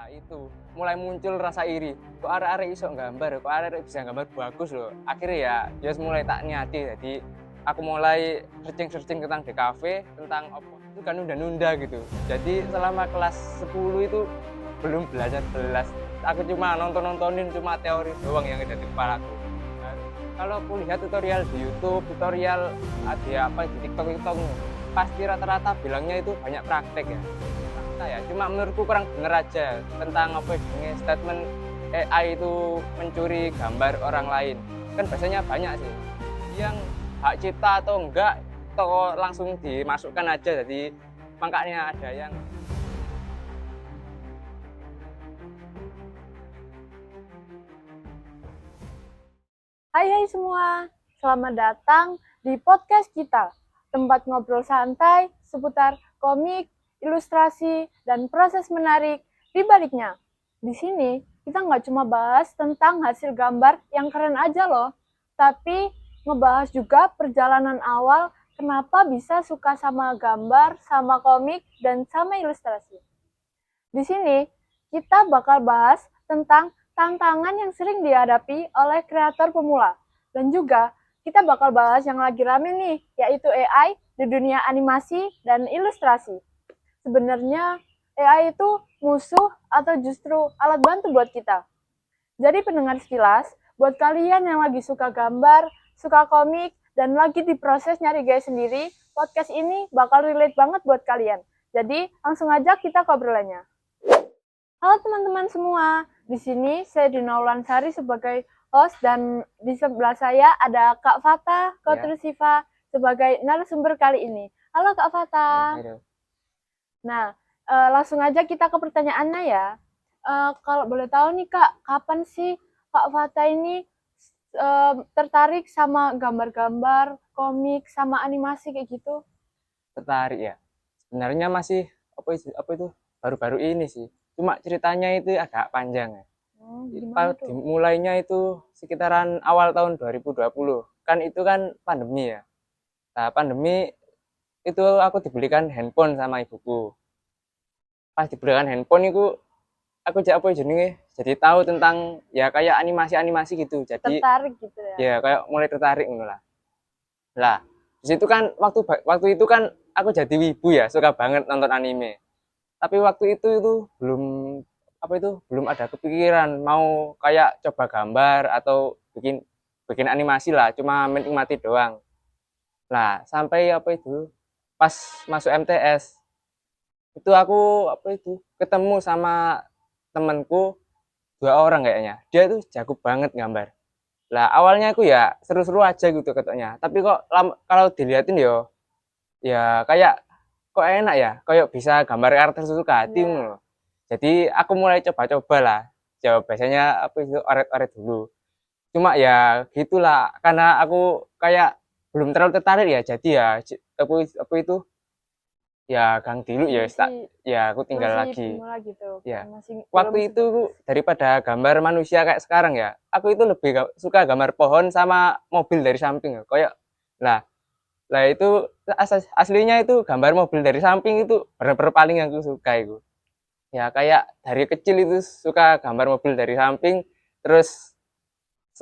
Nah itu mulai muncul rasa iri, kok arek-arek iso gambar, kok arek-arek bisa gambar bagus loh. Akhirnya ya mulai tak niati, jadi aku mulai searching tentang DKV, tentang apa itu kan nunda-nunda gitu. Jadi selama kelas 10 itu belum belajar belas, aku cuma nontonin cuma teori doang yang ada di kepalaku. Nah, kalau aku lihat tutorial di YouTube, tutorial ada apa di TikTok, pasti rata-rata bilangnya itu banyak praktek ya. Ya cuma menurutku kurang bener aja tentang apa ini statement AI itu mencuri gambar orang lain. Kan biasanya banyak sih yang hak cipta atau enggak atau langsung dimasukkan aja, jadi makanya ada yang Hai semua, selamat datang di podcast kita, tempat ngobrol santai seputar komik, ilustrasi, dan proses menarik di baliknya. Di sini, kita nggak cuma bahas tentang hasil gambar yang keren aja loh, tapi ngebahas juga perjalanan awal kenapa bisa suka sama gambar, sama komik, dan sama ilustrasi. Di sini, kita bakal bahas tentang tantangan yang sering dihadapi oleh kreator pemula. Dan juga kita bakal bahas yang lagi rame nih, yaitu AI di dunia animasi dan ilustrasi. Sebenarnya AI itu musuh atau justru alat bantu buat kita? Jadi pendengar sekilas, buat kalian yang lagi suka gambar, suka komik, dan lagi diproses nyari gaya sendiri, podcast ini bakal relate banget buat kalian. Jadi langsung aja kita ke obrolannya. Halo teman-teman semua, di sini saya Dina Ulansari sebagai host dan di sebelah saya ada Kak Fata Kotrusiva sebagai narasumber kali ini. Halo Kak Fata. Halo. Nah, langsung aja kita ke pertanyaannya ya. Kalau boleh tahu nih Kak, kapan sih Kak Fata ini tertarik sama gambar-gambar, komik, sama animasi kayak gitu? tertarik ya. Sebenarnya masih apa itu baru-baru ini sih. Cuma ceritanya itu agak panjang ya. Gimana tuh? Dimulainya itu sekitaran awal tahun 2020. Kan itu kan pandemi ya. Nah, pandemi itu aku dibelikan handphone sama ibuku. Pas dibelikan handphone itu aku apa jenenge jadi tahu tentang ya kayak animasi-animasi gitu. Jadi Tertarik gitu ya? ya kayak mulai tertarik ngono lah. Lah, di situ kan waktu itu kan aku jadi wibu ya, suka banget nonton anime. Tapi waktu itu belum apa itu belum ada kepikiran mau kayak coba gambar atau bikin bikin animasi lah, cuma menikmati doang. Nah, sampai apa itu pas masuk MTS itu aku apa itu ketemu sama temanku, dua orang kayaknya. Dia tuh jago banget gambar. Lah awalnya aku ya seru-seru aja gitu katanya. Tapi kok kalau dilihatin yo ya kayak kok enak ya, kayak bisa gambar karakter suka hati loh. Jadi aku mulai coba-coba lah. Jawab biasanya apa itu oret-oret dulu. Cuma ya gitulah karena aku kayak belum terlalu tertarik ya. Jadi ya apa itu ya gang dulu ya ya aku tinggal lagi. Gitu, Ya. masih Waktu itu daripada gambar manusia kayak sekarang ya, aku itu lebih suka gambar pohon sama mobil dari samping. Kayak lah lah itu aslinya itu gambar mobil dari samping itu benar-benar paling yang aku suka itu. Ya kayak dari kecil itu suka gambar mobil dari samping, terus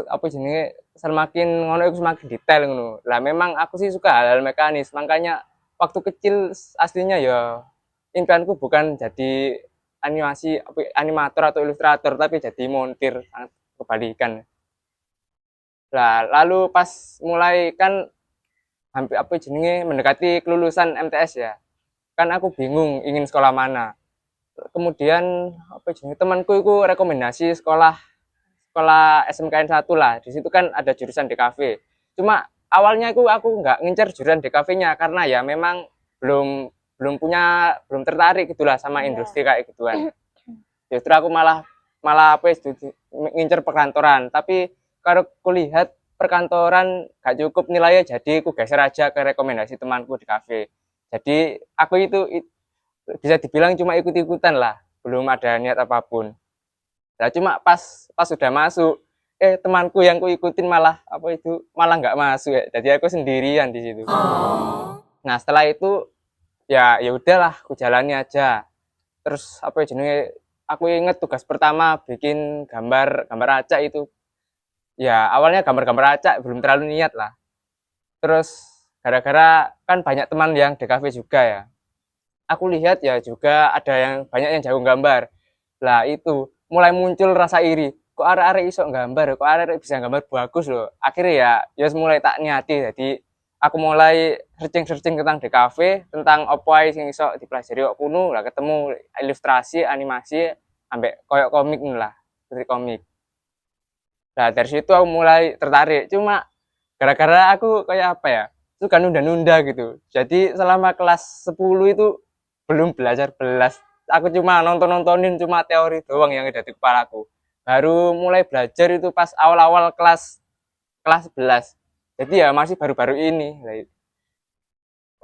apa jenenge semakin ngono itu semakin detail ngono. Lah memang aku sih suka hal-hal mekanis, makanya waktu kecil aslinya ya impianku bukan jadi animator atau ilustrator tapi jadi montir, kebalikan. Lah lalu pas mulai kan hampir apa jenenge mendekati kelulusan MTS ya. Kan aku bingung ingin sekolah mana. Kemudian apa jenenge temanku itu rekomendasi sekolah sekolah SMKN 1 lah. Di situ kan ada jurusan DKV. Cuma awalnya aku nggak ngincer jurusan DKV-nya karena ya memang belum belum tertarik gitulah sama industri kayak gituan. Justru aku malah malah apa ngincer perkantoran, tapi kalau kulihat perkantoran gak cukup nilainya, jadi aku geser aja ke rekomendasi temanku di kafe. Jadi aku itu bisa dibilang cuma ikut-ikutan lah, belum ada niat apapun. Nah cuma pas pas sudah masuk temanku yang ku ikutin malah apa itu malah nggak masuk ya, jadi aku sendirian di situ. Nah setelah itu ya udahlah aku jalani aja. Terus apa jenenge aku inget tugas pertama bikin gambar acak itu. Ya, awalnya gambar-gambar acak belum terlalu niat lah. Terus gara-gara kan banyak teman yang di kafe juga ya. Aku lihat ya juga ada yang banyak yang jago gambar. Lah itu mulai muncul rasa iri. Kok arek-arek iso gambar, kok arek-arek bisa gambar bagus loh. Akhirnya ya mulai tak niati. Jadi aku mulai searching-searching tentang di kafe, tentang apa ae sing iso dipelajari kok kuno, lah ketemu ilustrasi, animasi, ambek koyok komik lah, seperti komik. Nah, dari situ aku mulai tertarik. Cuma gara-gara aku kayak apa ya? Suka nunda-nunda gitu. Jadi selama kelas 10 itu belum belajar belas. Aku cuma nonton-nontonin cuma teori doang yang ada di kepalaku. Baru mulai belajar itu pas awal-awal kelas kelas 11. Jadi ya masih baru-baru ini.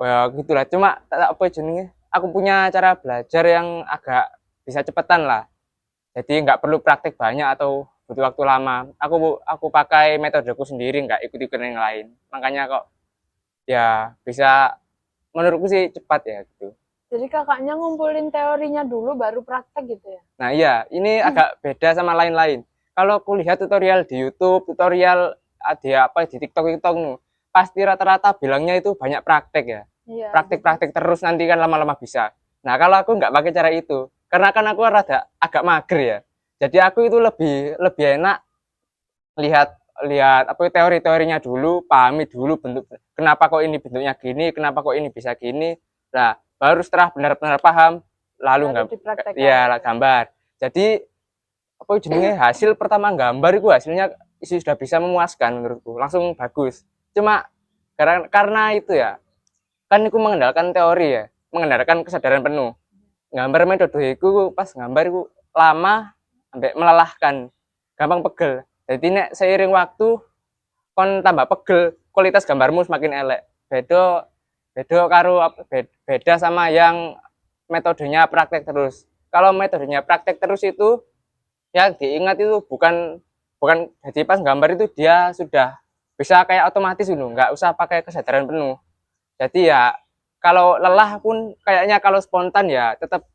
Ya gitulah. Cuma apa jenenge? Aku punya cara belajar yang agak bisa cepetan lah. Jadi nggak perlu praktek banyak atau butuh waktu lama. Aku pakai metodeku sendiri, nggak ikut-ikut yang lain. Makanya kok ya bisa menurutku sih cepat ya gitu. Jadi kakaknya ngumpulin teorinya dulu baru praktek gitu ya? Nah iya, ini agak beda sama lain-lain. Kalau aku lihat tutorial di YouTube, tutorial ada apa di TikTok nih, pasti rata-rata bilangnya itu banyak praktek ya. Iya, Praktek-praktek terus nanti kan lama-lama bisa. Nah kalau aku nggak pakai cara itu, karena kan aku rada agak mager ya. Jadi aku itu lebih lebih enak lihat lihat apa teori-teorinya dulu, pahami dulu bentuk kenapa kok ini bentuknya gini, kenapa kok ini bisa gini. Nah, baru setelah benar-benar paham lalu baru nggak dipraktekkan. ya gambar. Jadi apa jenenge hasil pertama gambar itu hasilnya sudah bisa memuaskan menurutku, langsung bagus. Cuma karena itu ya, kan aku mengandalkan teori ya, mengandalkan kesadaran penuh. Gambar metode itu pas gambar itu lama sampai melelahkan, gampang pegel. Jadi nek seiring waktu kon tambah pegel, kualitas gambarmu semakin elek. Beda beda karo beda sama yang metodenya praktek terus. Kalau metodenya praktek terus itu yang diingat itu bukan bukan jadi pas gambar itu dia sudah bisa kayak otomatis gitu, nggak usah pakai kesadaran penuh. Jadi ya kalau lelah pun kayaknya kalau spontan ya tetap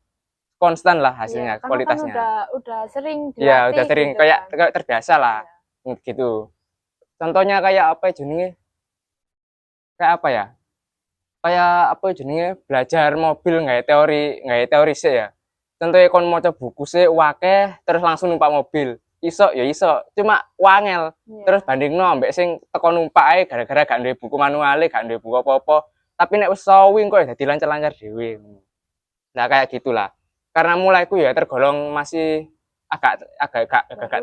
konstan lah Iya, hasilnya, karena kan kualitasnya. udah sering Ya dilatih udah sering gitu kayak kan. kayak terbiasa lah gitu. Contohnya kayak apa jenenge? Kayak apa ya? Kayak apa jenenge? Belajar mobil nggak teori sih ya. Contohnya kon maca buku sih wakeh terus langsung numpak mobil. Iso ya iso, cuma wangel. Iya. Terus bandingno ambek sing teko numpak ae gara-gara gak duwe buku manuale, gak duwe buku apa-apa. Tapi nek wis sawing kok dadi lancar-lancar dhewe. Nah kayak gitulah. Karena mulaiku ya tergolong masih agak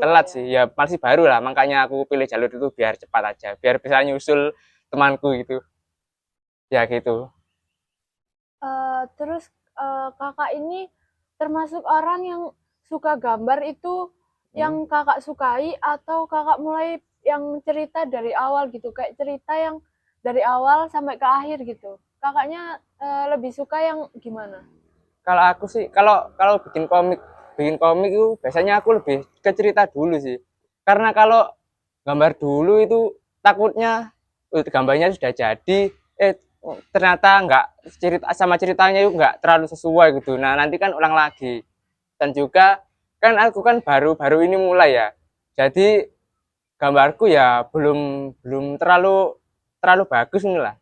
telat sih. Ya masih baru lah, makanya aku pilih jalur itu biar cepat aja, biar bisa nyusul temanku gitu. Ya gitu. Terus kakak ini termasuk orang yang suka gambar itu yang kakak sukai atau kakak mulai yang cerita dari awal gitu, kayak cerita yang dari awal sampai ke akhir gitu. Kakaknya lebih suka yang gimana? Kalau aku sih, kalau kalau bikin komik itu biasanya aku lebih ke cerita dulu sih. Karena kalau gambar dulu itu takutnya gambarnya sudah jadi, ternyata nggak cerita sama ceritanya itu nggak terlalu sesuai gitu. Nah nanti kan ulang lagi. Dan juga kan aku kan baru-baru ini mulai ya. Jadi gambarku ya belum belum terlalu terlalu bagus nih lah.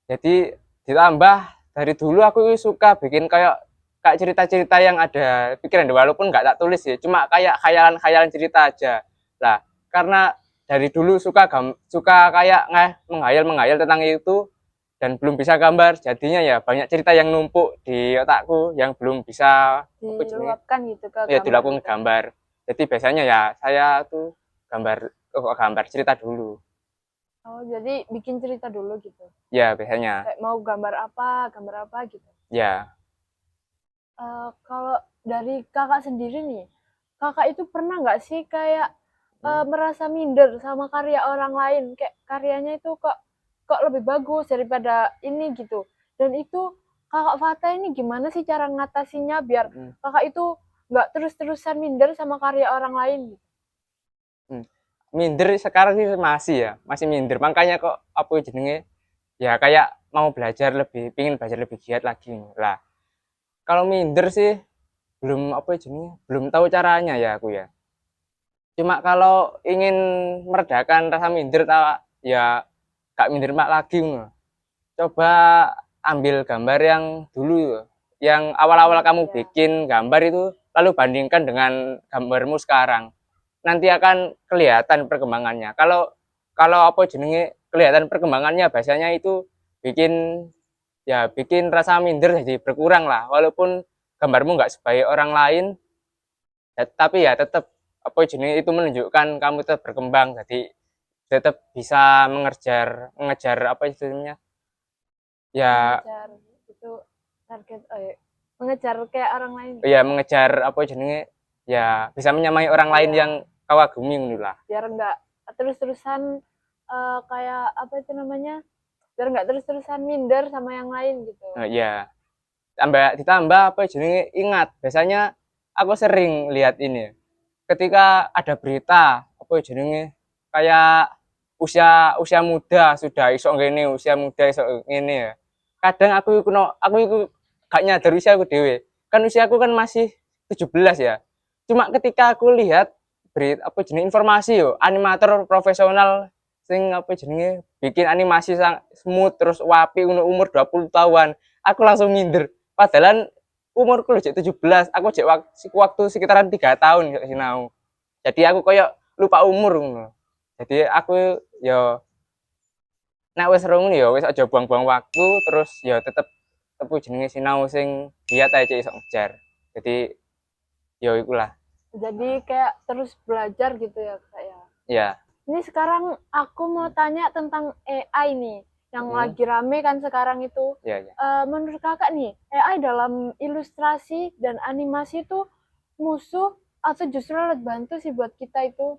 Jadi ditambah dari dulu aku suka bikin kayak kayak cerita-cerita yang ada pikiran walaupun nggak tak tulis sih, cuma kayak khayalan-khayalan cerita aja. Lah, karena dari dulu suka kayak menghayal-menghayal tentang itu dan belum bisa gambar, jadinya ya banyak cerita yang numpuk di otakku yang belum bisa Diluapkan gitu ke ya gambar dilakukan gitu. gambar. Jadi biasanya ya saya tuh gambar cerita dulu. Oh, jadi bikin cerita dulu gitu. Ya biasanya. Kayak mau gambar apa gitu. Ya. Kalau dari kakak sendiri nih, kakak itu pernah nggak sih kayak merasa minder sama karya orang lain, kayak karyanya itu kok kok lebih bagus daripada ini gitu. Dan itu kakak Fata ini gimana sih cara ngatasinya biar kakak itu nggak terus-terusan minder sama karya orang lain gitu? Minder sekarang sih masih minder. Makanya kok apa jenenge ya kayak mau belajar lebih, pingin belajar lebih giat lagi lah. Kalau minder sih belum apa jenis, belum tahu caranya ya aku ya. Cuma kalau ingin meredakan rasa minder ya gak minder mak lagi ngono. Coba ambil gambar yang dulu, yang awal-awal kamu Ya. bikin gambar itu, lalu bandingkan dengan gambarmu sekarang. Nanti akan kelihatan perkembangannya. Kalau kalau apa jenenge kelihatan perkembangannya, biasanya itu bikin bikin rasa minder jadi berkurang lah. Walaupun gambarmu nggak sebaik orang lain, tapi ya tetap apa jenenge itu menunjukkan kamu tetap berkembang. Jadi tetap bisa mengejar apa istilahnya ya Mengejar itu target, mengejar kayak orang lain. ya mengejar apa jenenge ya bisa menyamai orang lain Iya. yang kau agumi ngono lah. Biar nggak terus-terusan kayak apa itu namanya, biar nggak terus-terusan minder sama yang lain gitu. Ya ditambah apa jenenge ingat biasanya aku sering lihat ini ketika ada berita apa jenenge kayak usia usia muda sudah isok ngene, usia muda isok ngene ya. Kadang aku gak nyadar usia aku dewe. Kan usia aku kan masih 17 ya. Cuma ketika aku lihat berita apa jenenge informasi yo, animator profesional sing apa jenenge bikin animasi smooth terus wapi umur 20 tahun, aku langsung minder. Padahal umurku lho 17, aku cek waktu sekitaran 3 tahun sinau. Jadi aku koyo lupa umur ngono. Jadi aku yo nek wis ro ngono ya wis aja buang-buang waktu terus ya tetep tepu jenenge sinau sing giat ae cek iso ngejar. Jadi yo ikulah. Jadi kayak terus belajar gitu ya kak ya. Ya. Ini sekarang aku mau tanya tentang AI nih, yang lagi rame kan sekarang itu. Ya, ya. Menurut kakak nih, AI dalam ilustrasi dan animasi itu musuh atau justru alat bantu sih buat kita itu?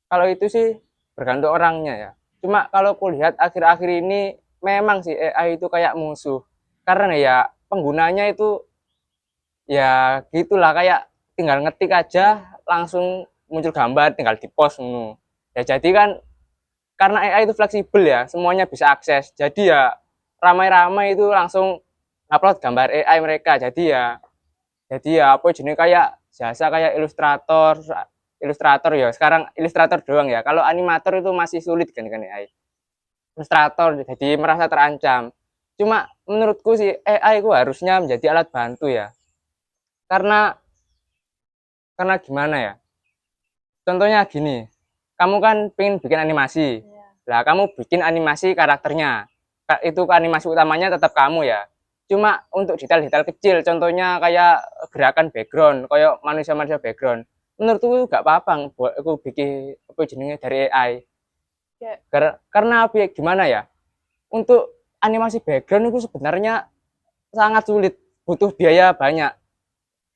Kalau itu sih bergantung orangnya ya. Cuma kalau kulihat akhir-akhir ini memang sih AI itu kayak musuh. Karena ya penggunanya itu ya gitulah kayak tinggal ngetik aja langsung muncul gambar tinggal di post ngono. Ya jadi kan karena AI itu fleksibel ya, semuanya bisa akses. Jadi ya ramai-ramai itu langsung upload gambar AI mereka. Jadi ya apa jenis kayak jasa kayak ilustrator ya. Sekarang ilustrator doang ya. Kalau animator itu masih sulit kan dengan AI. Ilustrator jadi merasa terancam. Cuma menurutku sih AI itu harusnya menjadi alat bantu ya. Karena gimana ya? Contohnya gini, kamu kan pengen bikin animasi. Lah, kamu bikin animasi karakternya. Itu animasi utamanya tetap kamu ya. Cuma untuk detail-detail kecil, contohnya kayak gerakan background, kayak manusia-manusia background. Menurutku gak apa-apa buat aku bikin apa jenenge dari AI. Karena apa gimana ya? Untuk animasi background itu sebenarnya sangat sulit, butuh biaya banyak.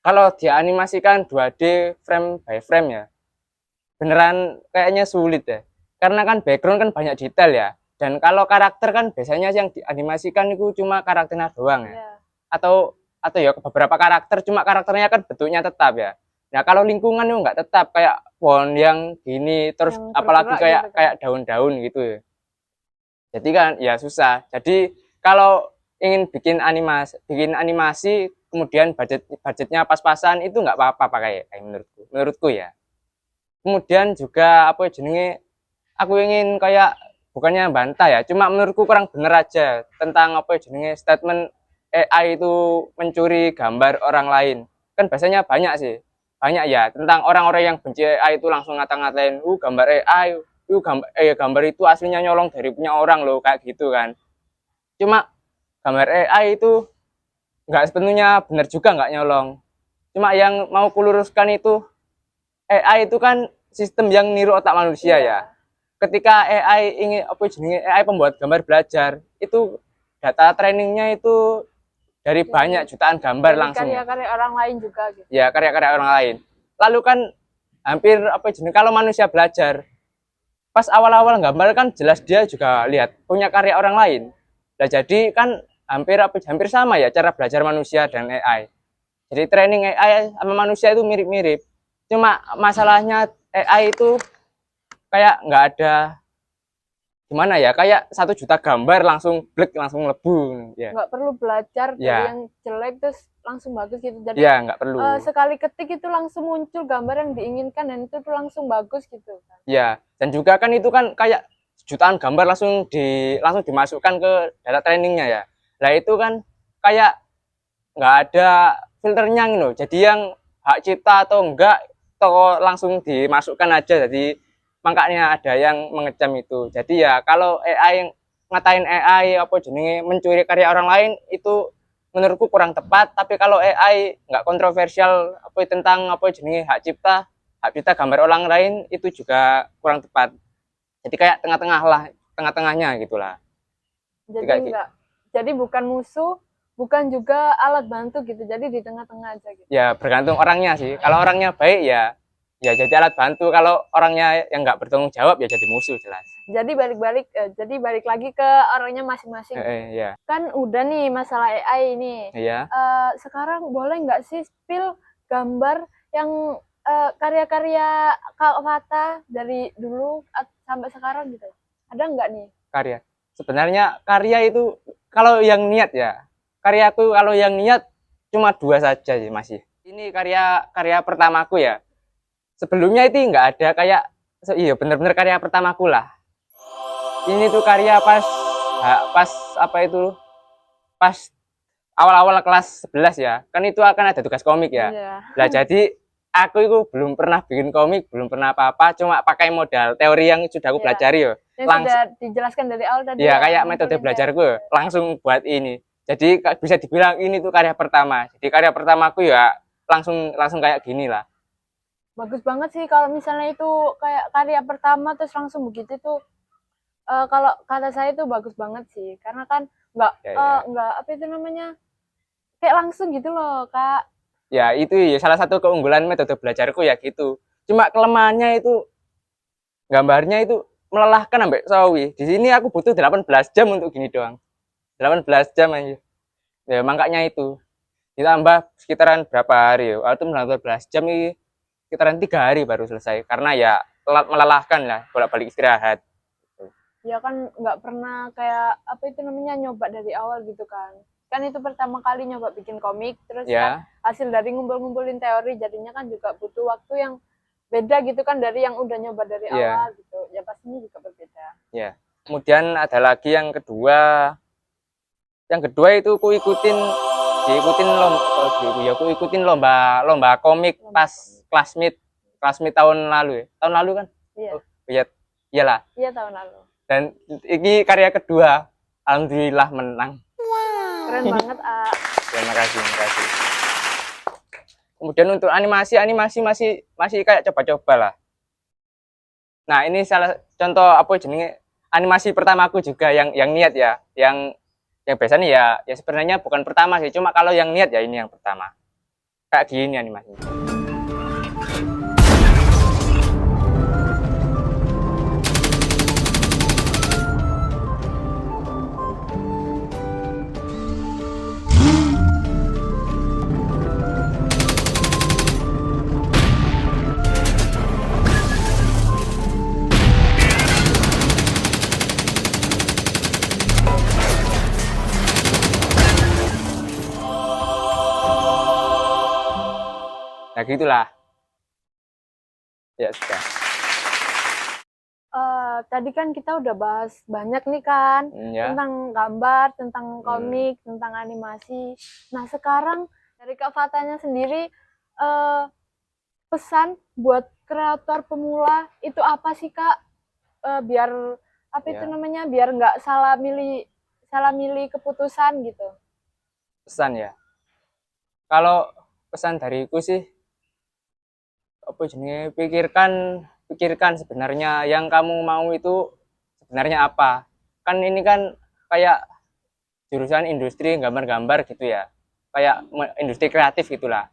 Kalau dia animasikan 2D frame by frame ya, beneran kayaknya sulit ya. Karena kan background kan banyak detail ya. Dan kalau karakter kan biasanya yang dianimasikan itu cuma karakternya doang ya. Atau ya beberapa karakter cuma karakternya kan bentuknya tetap ya. Nah kalau lingkungan itu nggak tetap kayak pohon yang gini terus Yang apalagi bergerak gitu kan. kayak daun-daun gitu ya. Jadi kan ya susah. Jadi kalau ingin bikin animasi kemudian budgetnya pas-pasan itu nggak apa-apa pakai menurutku ya. Kemudian juga apa jenenge aku ingin kayak bukannya bantah ya, cuma menurutku kurang bener aja tentang apa jenenge statement AI itu mencuri gambar orang lain. Kan biasanya banyak sih. Banyak ya tentang orang-orang yang benci AI itu langsung ngata-ngatain, gambar AI, gambar itu aslinya nyolong dari punya orang loh kayak gitu kan." Cuma gambar AI itu nggak sepenuhnya benar juga nggak nyolong. Cuma yang mau kuluruskan itu AI itu kan sistem yang niru otak manusia ya. Ketika AI ingin apa jenenge AI pembuat gambar belajar, itu data trainingnya itu dari banyak jutaan gambar Dari langsung. karya-karya orang lain juga gitu. Ya, karya-karya orang lain. Lalu kan hampir apa jenenge kalau manusia belajar, pas awal-awal gambar kan jelas dia juga lihat punya karya orang lain. Nah, jadi kan hampir sama ya cara belajar manusia dan AI. Jadi training AI sama manusia itu mirip-mirip. Cuma masalahnya AI itu kayak nggak ada gimana ya, kayak 1 juta gambar langsung blek langsung lebu ya. Nggak perlu belajar dari Ya. yang jelek terus langsung bagus gitu. Jadi Ya nggak perlu. sekali ketik itu langsung muncul gambar yang diinginkan dan itu tuh langsung bagus gitu kan. Ya, dan juga kan itu kan kayak jutaan gambar langsung dimasukkan ke data trainingnya ya. Nah itu kan kayak nggak ada filternya gitu loh. Jadi yang hak cipta atau enggak atau langsung dimasukkan aja. Jadi makanya ada yang mengecam itu. Jadi ya kalau AI ngatain AI apa jenenge mencuri karya orang lain itu menurutku kurang tepat. Tapi kalau AI nggak kontroversial apa tentang apa jenenge hak cipta gambar orang lain itu juga kurang tepat. Jadi kayak tengah-tengah lah, tengah-tengahnya gitulah. Jadi bukan musuh, bukan juga alat bantu gitu. Jadi di tengah-tengah aja gitu. Ya bergantung orangnya sih. Kalau orangnya baik ya jadi alat bantu. Kalau orangnya yang nggak bertanggung jawab ya jadi musuh jelas. Jadi balik lagi ke orangnya masing-masing. Ya. Kan udah nih masalah AI ini. Iya. Sekarang boleh nggak sih spill gambar yang karya-karya Kak Fata dari dulu sampai sekarang gitu? Ada nggak nih? Karya. Sebenarnya karya itu kalau yang niat ya. Karyaku kalau yang niat cuma 2 saja sih masih. Ini karya pertamaku ya. Sebelumnya itu nggak ada kayak iya bener-bener karya pertamaku lah. Ini tuh karya pas apa itu pas awal-awal kelas 11 ya. Kan itu akan ada tugas komik ya. Lah jadi aku itu belum pernah bikin komik, belum pernah apa-apa, cuma pakai modal teori yang sudah aku pelajari yo. Yang sudah dijelaskan dari awal tadi. Iya, kayak metode belajarku langsung buat ini. Jadi bisa dibilang ini tuh karya pertama. Jadi karya pertamaku ya langsung kayak gini lah. Bagus banget sih kalau misalnya itu kayak karya pertama terus langsung begitu tuh. Kalau kata saya itu bagus banget sih, karena kan nggak apa itu namanya kayak langsung gitu loh Kak. Ya itu ya salah satu keunggulan metode belajarku ya gitu. Cuma kelemahannya itu gambarnya itu melelahkan sampai sawi. Di sini aku butuh 18 jam untuk gini doang. 18 jam aja. Ya makanya itu. Ditambah sekitaran berapa hari ya? Waktu 18 jam ini sekitaran 3 hari baru selesai. Karena ya melelahkan lah, bolak-balik istirahat. Ya kan nggak pernah kayak apa itu namanya nyoba dari awal gitu kan. Kan itu pertama kali nyoba bikin komik, terus kan hasil dari ngumpul-ngumpulin teori jadinya kan juga butuh waktu yang beda gitu kan dari yang udah nyoba dari awal gitu. Ya pastinya juga berbeda. Ya. Kemudian ada lagi yang kedua. Yang kedua itu ku ikutin lomba komik pas classmate tahun lalu ya. Tahun lalu kan? Iya. Oh, iyalah. Iya tahun lalu. Dan ini karya kedua, alhamdulillah menang. Wow. Keren banget, Terima kasih. Kemudian untuk animasi masih kayak coba-coba lah. Nah, ini salah contoh apa jenenge animasi pertamaku juga yang niat ya, yang biasanya ya sebenarnya bukan pertama sih, cuma kalau yang niat ya ini yang pertama. Kayak gini animasinya. Nah gitulah. Ya sudah. Tadi kan kita udah bahas banyak nih kan tentang gambar, tentang komik, tentang animasi. Nah sekarang dari Kak Fatanya sendiri pesan buat kreator pemula itu apa sih Kak? Biar apa itu namanya? Biar nggak salah milih keputusan gitu. Pesan ya. Kalau pesan dariku sih apa jenenge pikirkan sebenarnya yang kamu mau itu sebenarnya apa. Kan ini kan kayak jurusan industri gambar-gambar gitu ya. Kayak industri kreatif gitulah.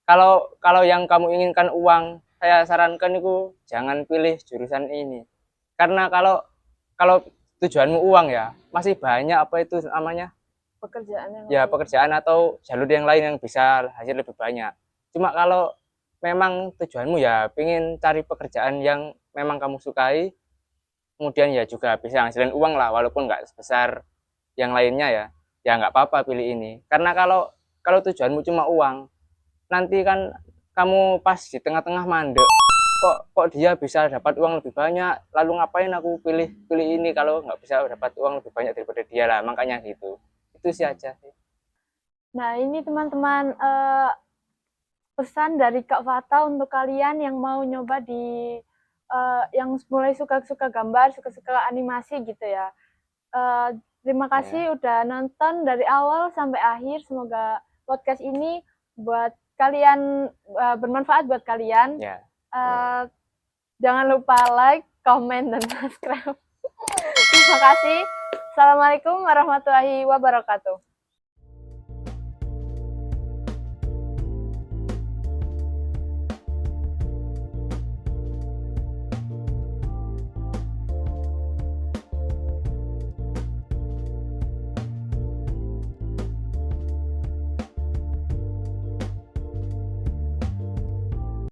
Kalau yang kamu inginkan uang, saya sarankan itu jangan pilih jurusan ini. Karena kalau tujuanmu uang ya, masih banyak apa itu namanya? Pekerjaan atau jalur yang lain yang bisa hasil lebih banyak. Cuma kalau memang tujuanmu ya pengen cari pekerjaan yang memang kamu sukai, kemudian ya juga bisa ngasilin uang lah, walaupun nggak sebesar yang lainnya ya. Ya nggak apa-apa pilih ini. Karena kalau kalau tujuanmu cuma uang, nanti kan kamu pas di tengah-tengah mandek, kok dia bisa dapat uang lebih banyak, lalu ngapain aku pilih pilih ini kalau nggak bisa dapat uang lebih banyak daripada dia lah, makanya gitu. Itu sih aja sih. Nah, ini teman-teman pesan dari Kak Fata untuk kalian yang mau nyoba di yang mulai suka-suka gambar, suka-suka animasi gitu ya. Terima Ya, kasih udah nonton dari awal sampai akhir. Semoga podcast ini buat kalian bermanfaat buat kalian. ya. Jangan lupa like, comment, dan subscribe. Terima kasih. Assalamualaikum warahmatullahi wabarakatuh.